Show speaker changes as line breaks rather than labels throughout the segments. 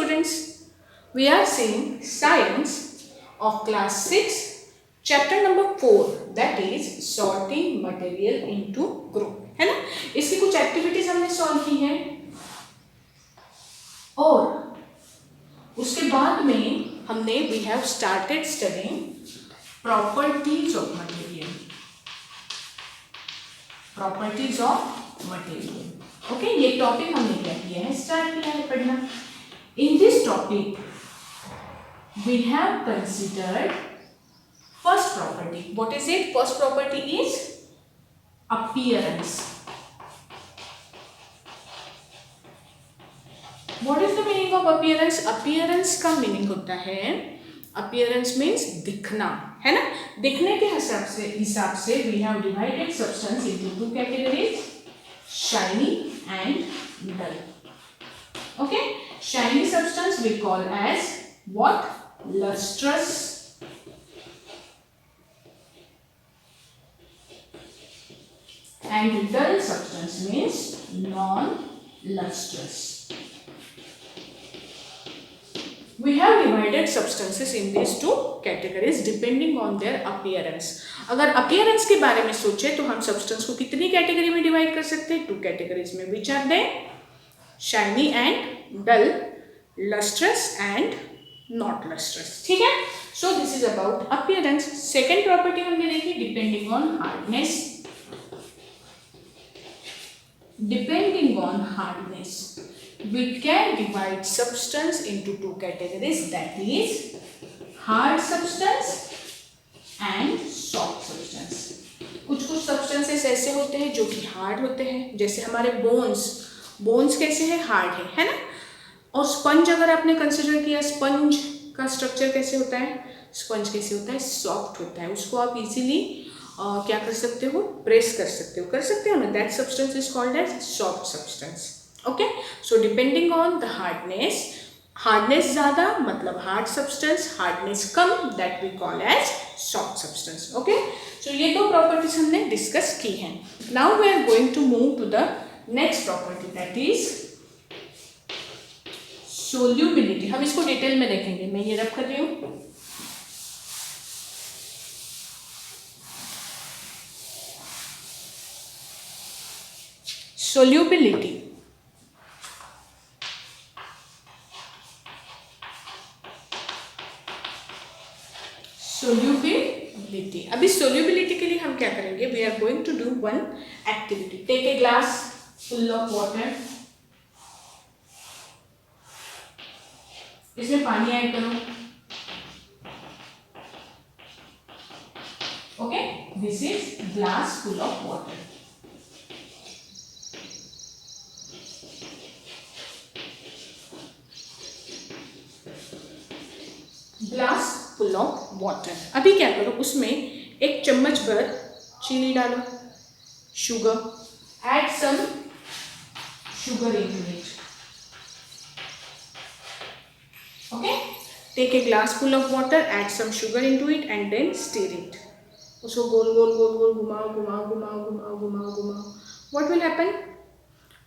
students, we are seeing science of class 6 chapter number 4 that is sorting material into group, है ना। इसकी कुछ activities हमने solve की हैं और उसके बाद में हमने we have started studying properties of material, properties of material. Okay, ये टॉपिक हमने क्या किया है, स्टार्ट किया है पढ़ना। In this topic we have considered first property. What is it? First property is appearance. What is the meaning of appearance? Appearance का meaning होता है, अपीयरेंस मीन्स दिखना, है ना। दिखने के हिसाब से we have divided substance into two categories, shiny and dull. Okay, shiny substance we call as what? Lustrous. And dull substance means non-lustrous. We have divided substances in these two categories depending on their appearance. अगर appearance के बारे में सोचे तो हम substance को कितनी category में डिवाइड कर सकते हैं? 2 कैटेगरीज में। Which are they? Shiny and dull, lustrous and not lustrous. ठीक है? So this is about appearance. Second property हमने देखी depending on hardness. Depending on hardness, we can divide substance into 2 categories, that is hard substance and soft substance. कुछ substances ऐसे होते हैं जो कि hard होते हैं, जैसे हमारे bones कैसे हैं? hard है ना। और sponge अगर आपने consider किया, sponge का structure कैसे होता है? sponge कैसे होता है? soft होता है। उसको आप easily क्या कर सकते हो? प्रेस कर सकते हो ना। That substance is called as soft substance. Okay, so depending on the hardness ज़्यादा मतलब हार्ड सब्सटेंस, हार्डनेस कम that we call as soft substance. Okay, so ये 2 प्रॉपर्टीज हमने डिस्कस की हैं। Now we are going to move to the next property that is solubility. हम इसको detail में देखेंगे। मैं ये रब कर रही हूँ। Solubility. Solubility. अभी solubility के लिए हम क्या करेंगे? We are going to do one activity. Take a glass full of water. इसमें पानी ऐड करो। Okay, this is glass full of water. Glass full of water. अभी क्या करो, उसमें 1 चम्मच भर चीनी डालो, sugar, add some sugar into it. Okay, take a glass full of water, add some sugar into it and then stir it. उसको गोल गोल गोल गोल घुमाओ घुमाओ घुमाओ घुमाओ घुमाओ घुमाओ। What will happen?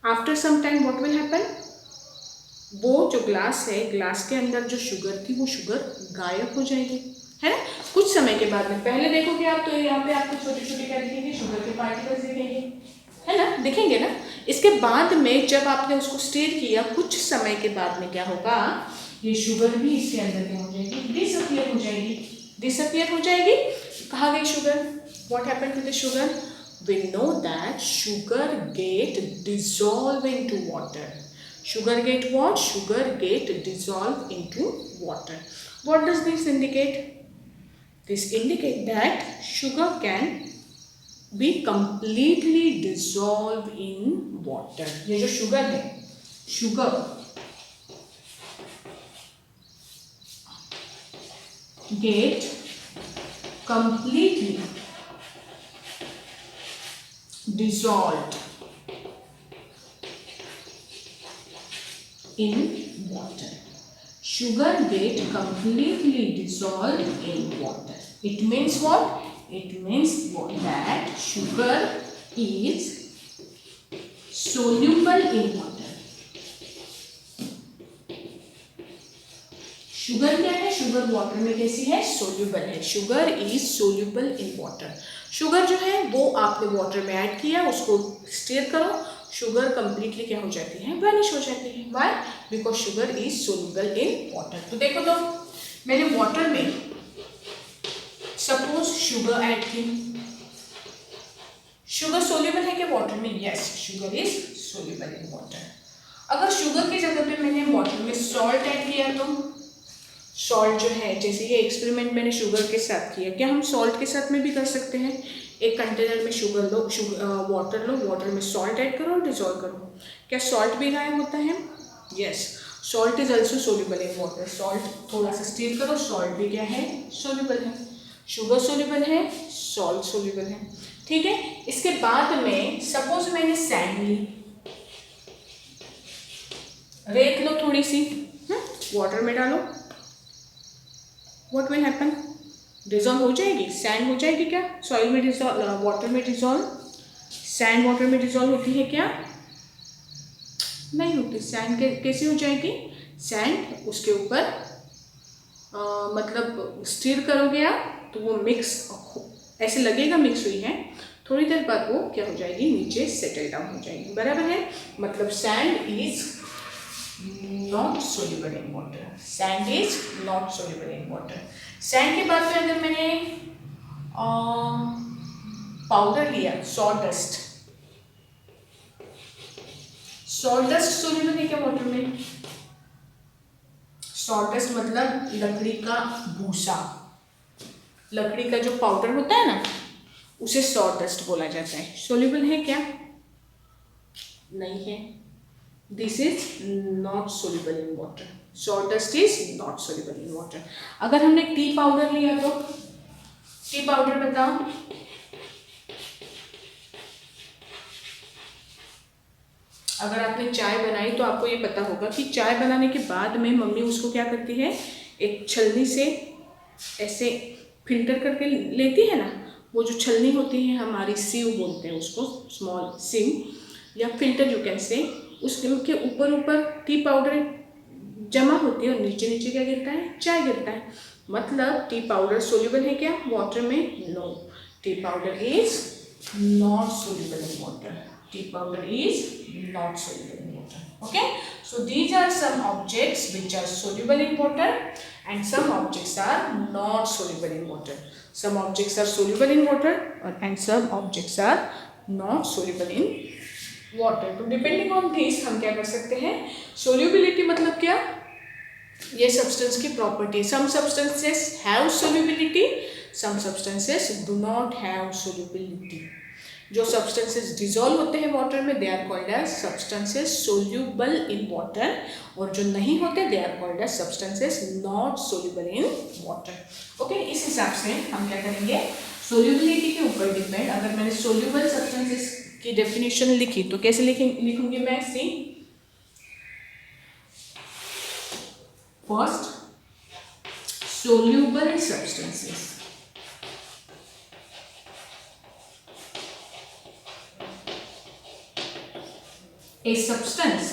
After some time what will happen? वो जो ग्लास है, ग्लास के अंदर जो शुगर थी वो शुगर गायब हो जाएगी, है ना। कुछ समय के बाद में पहले देखोगे आप तो यहाँ पे आपको छोटे छोटे क्या दिखेंगे? शुगर के पार्टिकल्स दिखेंगे, है ना, दिखेंगे ना। इसके बाद में जब आपने उसको स्टीर किया, कुछ समय के बाद में क्या होगा? ये शुगर भी इसके अंदर क्या हो जाएगी? डिसअपियर हो जाएगी। कहाँ गई sugar? What happened to the sugar? We know that sugar get dissolve into water. Sugar get what? Sugar get dissolved into water. What does this indicate? This indicate that sugar can be completely dissolved in water. ये जो sugar है, sugar get completely dissolved in water. Sugar get completely dissolved in water. It means what? It means that sugar is soluble in water. Sugar क्या है, sugar water में कैसी है, soluble है। Sugar is soluble in water. Sugar जो है वो आपने वाटर में ऐड किया, उसको स्टीयर करो, शुगर कंप्लीटली क्या हो जाती है, वैनिश हो जाती है। Why? Because sugar is soluble in water. तो देखो तो मैंने वाटर में सपोज शुगर ऐड की, शुगर सोल्यूबल है क्या वाटर में? Yes, sugar is soluble in water. अगर शुगर की जगह पे मैंने वाटर में सॉल्ट ऐड किया तो सॉल्ट जो है, जैसे ये एक्सपेरिमेंट मैंने शुगर के साथ किया, क्या हम सॉल्ट के साथ में भी कर सकते हैं? एक कंटेनर में शुगर लो, वाटर लो, वाटर में सॉल्ट ऐड करो और डिजोल्व करो, क्या सॉल्ट भी गायब होता है? Yes, salt is also soluble in water. Salt थोड़ा सा स्टीर करो, सॉल्ट भी क्या है, सोल्यूबल है। शुगर सोल्यूबल है, सॉल्ट सोल्यूबल है। ठीक है, इसके बाद में सपोज मैंने सैंड ली, रेत लो थोड़ी सी, वाटर में डालो, व्हाट विल हैपन? डिजॉल्व हो जाएगी, सैंड हो जाएगी क्या? सॉइल में डिजॉल्व, वाटर में डिजॉल्व, सैंड वाटर में डिजॉल्व होती है क्या? नहीं होती। सैंड कैसे हो जाएगी? सैंड उसके ऊपर मतलब स्टीर करोगे आप तो वो मिक्स ऐसे लगेगा मिक्स हुई है, थोड़ी देर बाद वो क्या हो जाएगी, नीचे सेटल डाउन हो जाएगी। बराबर है, मतलब sand is not soluble in water. Sand is not soluble in water. Sand के बाद में अगर मैंने पाउडर लिया, सॉडस्ट, सॉडस्ट सोल्यूबल है क्या वाटर में? सॉडस्ट मतलब लकड़ी का भूसा, लकड़ी का जो पाउडर होता है ना, उसे सॉडस्ट बोला जाता है। सोल्यूबल है क्या? नहीं है। This is not soluble in water. Sawdust is not soluble in water. अगर हमने टी पाउडर लिया तो टी पाउडर बताओ, अगर आपने चाय बनाई तो आपको ये पता होगा कि चाय बनाने के बाद में मम्मी उसको क्या करती है, एक छलनी से ऐसे फिल्टर करके लेती है ना, वो जो छलनी होती है हमारी, सीव बोलते हैं उसको, स्मॉल सीव या फिल्टर यू कैन से, उसके ऊपर ऊपर टी पाउडर जमा होती है और नीचे नीचे क्या गिरता है, चाय गिरता है। मतलब टी पाउडर सोल्यूबल है क्या वाटर में? No, tea powder is not soluble in water. Tea powder is not soluble in water. Okay, so these are some objects which are soluble in water and some objects are not soluble in water. Some objects are soluble in water and some objects are not soluble in water. तो depending on this हम क्या कर सकते हैं, solubility मतलब क्या, ये substance की property. Some substances have solubility, some substances do not have solubility. जो सब्सटेंसेस डिजोल्व होते हैं वाटर में, they are called as substances soluble in water, और जो नहीं होते they are called as substances not soluble in water. Okay, इस हिसाब से हम क्या करेंगे, सोल्यूबिलिटी के ऊपर डिपेंड। अगर मैंने सोल्यूबल सब्सटेंसेस की डेफिनेशन लिखी तो कैसे लिखूंगी मैं? See, first soluble substances, a substance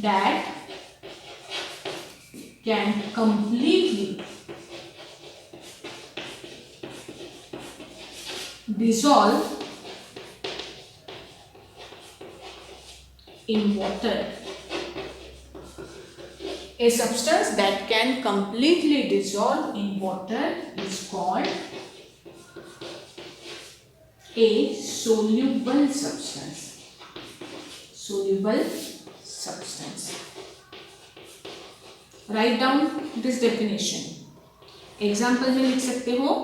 that can completely dissolve in water. A substance that can completely dissolve in water is called a soluble substance. Soluble substance. Write down this definition. Example में लिख सकते हो,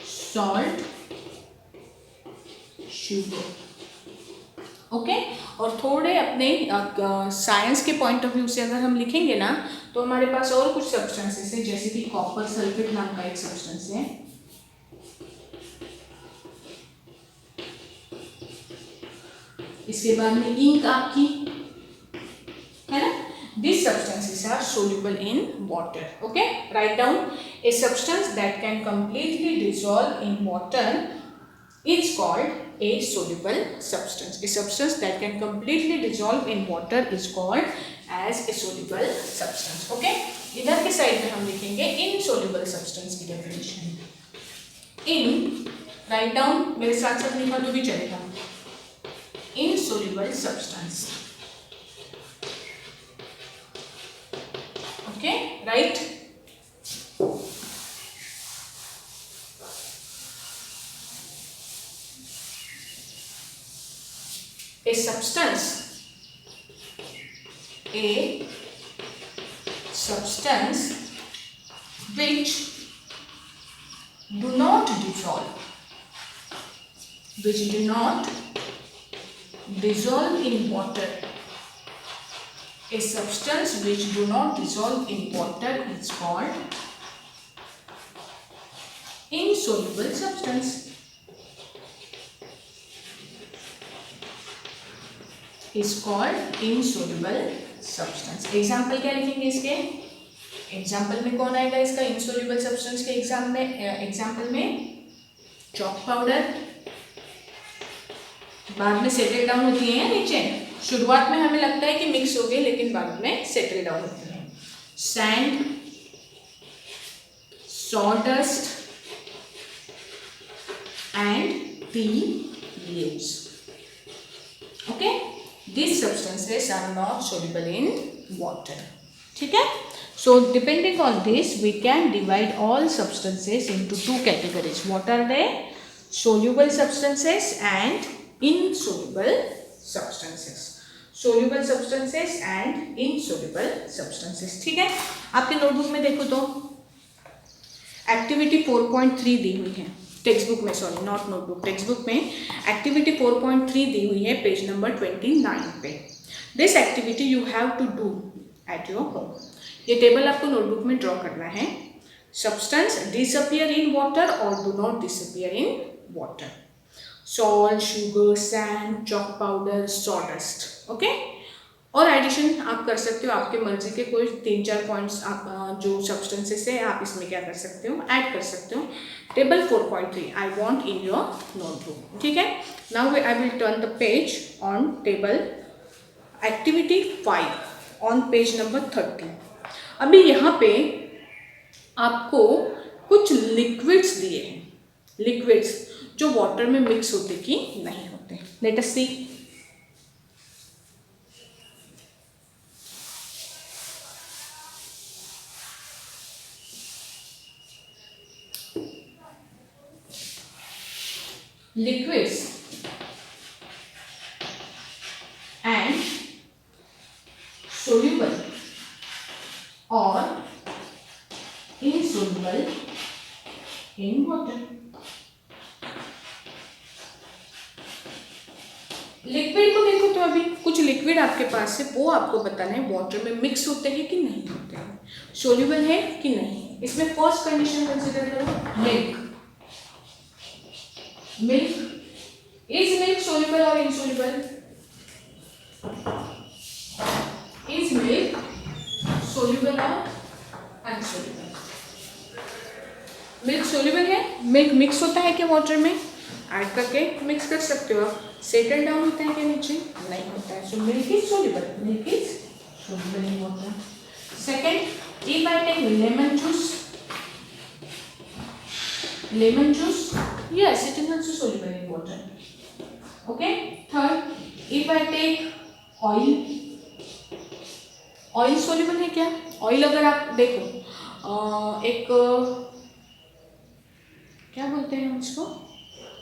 salt, sugar. Okay, और थोड़े अपने science के point of view से अगर हम लिखेंगे ना तो हमारे पास और कुछ सब्सटेंसेस है, जैसे कि कॉपर सल्फेट नाम का एक सब्सटेंस है, इसके बाद में इंक आपकी है ना, these substances are soluble in water. Okay, write down a substance that can completely dissolve in water is called a soluble substance. A substance that can completely dissolve in water is called as a soluble substance. Okay, इधर के side में हम लिखेंगे insoluble substance की definition. In, write down, मेरे साथ साथ लिखा तो भी चलेगा. Insoluble substance. Okay, right? A substance which do not dissolve in water. A substance which do not dissolve in water is called insoluble substance. Is called insoluble substance. Example क्या लिखेंगे इसके? एग्जाम्पल में कौन आएगा इसका insoluble substance के example में chalk powder, बाद में सेटल डाउन होती है नीचे. शुरुआत में हमें लगता है कि मिक्स हो गई, लेकिन बाद में सेटल डाउन होती है. Sand, sawdust and tea leaves. Okay, these substances are not soluble in water. ठीक है? So depending on this, we can divide all substances into two categories. What are they? Soluble substances and insoluble substances. Soluble substances and insoluble substances. ठीक है? आपके notebook में देखो तो activity 4.3 दी हुई है. टेक्स्ट बुक में, sorry not notebook, textbook में एक्टिविटी 4.3 दी हुई है पेज नंबर 29 पे. This activity you have to do at your home. ये टेबल आपको नोटबुक में ड्रॉ करना है. सब्सटेंस डिसअपियर इन वाटर और do not disappear in water. Salt, sugar, sand, chalk powder, sawdust. Okay, और एडिशन आप कर सकते हो आपके मर्जी के. कोई 3-4 पॉइंट्स आप जो सब्सटेंसेस है आप इसमें क्या कर सकते हो, ऐड कर सकते हो. Table 4.3 I want in your notebook. ठीक है, now I will turn the page on table activity 5 on page number 30. अभी यहाँ पे आपको कुछ लिक्विड्स दिए हैं, लिक्विड्स जो वाटर में मिक्स होते कि नहीं होते. Let us see. Liquids and soluble or insoluble in water. Liquid को देखो तो अभी कुछ लिक्विड आपके पास है, वो आपको बताना है वाटर में मिक्स होते हैं कि नहीं होते हैं, सोल्यूबल है कि नहीं. इसमें फर्स्ट कंडीशन कंसीडर करो, milk. Milk, is milk soluble or insoluble? Is milk soluble or unsoluble? Milk soluble है. मिल्क मिक्स होता है क्या वाटर में? ऐड करके मिक्स कर सकते हो आप. सेटल डाउन होता है क्या नीचे? नहीं होता है. So milk is soluble. Milk is soluble in water. Second, if I take lemon juice, lemon juice, yes, it is also soluble in water. Okay. Third, if I take oil, oil soluble है क्या? Oil अगर आप देखो एक क्या बोलते हैं उसको,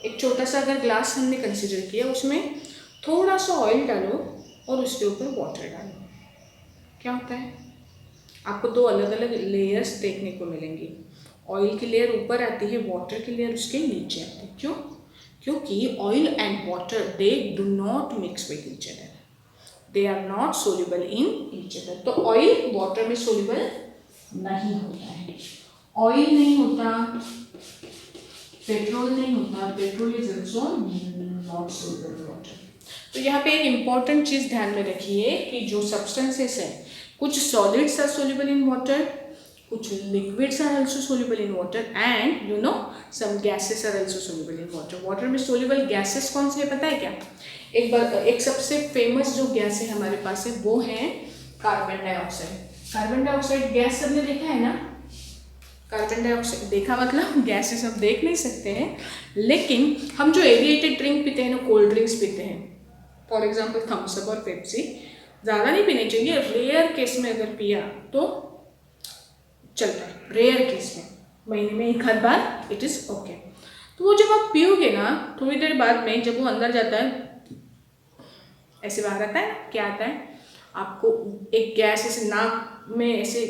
एक छोटा सा अगर ग्लास हमने कंसीडर किया, उसमें थोड़ा सा ऑयल डालो और उसके ऊपर वाटर डालो, क्या होता है? आपको दो अलग अलग लेयर्स देखने को मिलेंगी. ऑयल की लेयर ऊपर आती है, वाटर की लेयर उसके नीचे आती है. क्यों? क्योंकि oil and water they do not mix with each other, they are not soluble in each other. तो ऑयल वाटर में सोल्यूबल नहीं होता है. ऑयल नहीं होता, पेट्रोल नहीं होता, petrol is also not soluble in water. तो यहाँ पे एक इम्पॉर्टेंट चीज़ ध्यान में रखिए कि जो सब्सटेंसेस हैं, कुछ solids are soluble in water, कुछ liquids are also soluble in water and you know some gases are also soluble in water. Water में soluble gases कौन से है पता है क्या? एक सबसे फेमस जो गैस है हमारे पास है वो है carbon dioxide. Carbon dioxide gas सबने देखा है ना? कार्बन डाइऑक्साइड देखा मतलब गैसेस हम देख नहीं सकते हैं, लेकिन हम जो एविएटेड ड्रिंक पीते हैं ना, कोल्ड ड्रिंक्स पीते हैं, फॉर एग्जाम्पल थम्स अप और पेप्सी, ज़्यादा नहीं पीने चाहिए. रेयर केस में अगर पिया तो चलता है, रेयर केस में, महीने में एक आध बार इट इज़ ओके. तो वो जब आप पियोगे ना थोड़ी देर बाद में, जब वो अंदर जाता है ऐसे बाहर आता है, क्या आता है आपको, एक गैस ऐसे नाक में ऐसे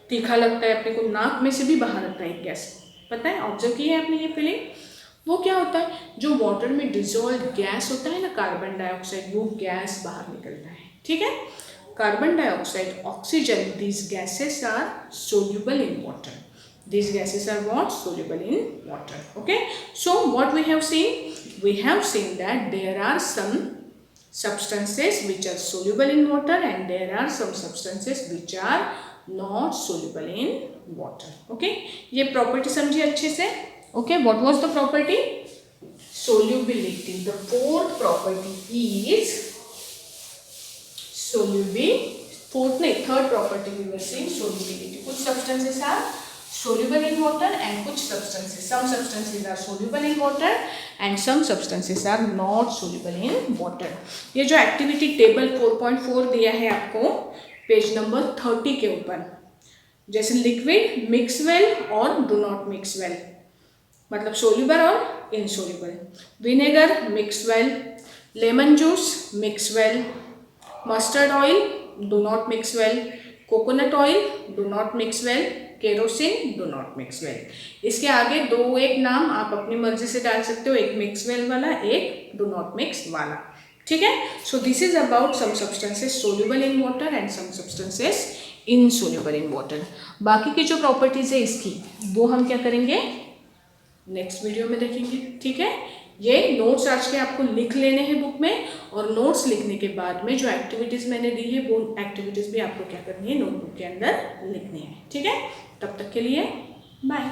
तीखा लगता है, अपने को नाक में से भी बाहर आता है एक गैस. पता है, ऑब्जर्व किया है आपने ये फीलिंग? वो क्या होता है, जो वाटर में डिजोल्व गैस होता है ना कार्बन डाइऑक्साइड, वो गैस बाहर निकलता है. ठीक है, carbon dioxide, oxygen, these gases are soluble in water. These gases are what? Soluble in water. Okay, so what we have seen? We have seen that there are some substances which are soluble in water and there are some substances which are not soluble in water. Okay, ये property समझिए अच्छे से. Okay, what was the property? Solubility. The fourth property is third property we were seeing, solubility. कुछ substances are soluble in water and कुछ substances, some substances are soluble in water and some substances are not soluble in water. ये जो activity table 4.4 दिया है आपको page number 30 के ऊपर, जैसे लिक्विड मिक्स वेल और डू नॉट मिक्स वेल, मतलब सोल्यूबल और insoluble. Vinegar mix well, lemon juice mix well, mustard oil do not mix well, coconut oil do not mix well, kerosene do not mix well. इसके आगे दो एक नाम आप अपनी मर्जी से डाल सकते हो, एक मिक्स वेल वाला, एक डू नॉट मिक्स वाला. ठीक है, so this is about some substances soluble in water and some substances insoluble in water. बाकी की जो प्रॉपर्टीज है इसकी, वो हम क्या करेंगे, नेक्स्ट वीडियो में देखेंगे. ठीक है, ये नोट्स आज के आपको लिख लेने हैं बुक में, और नोट्स लिखने के बाद में जो एक्टिविटीज़ मैंने दी है वो एक्टिविटीज़ भी आपको क्या करनी है, नोटबुक के अंदर लिखनी है. ठीक है, तब तक के लिए बाय.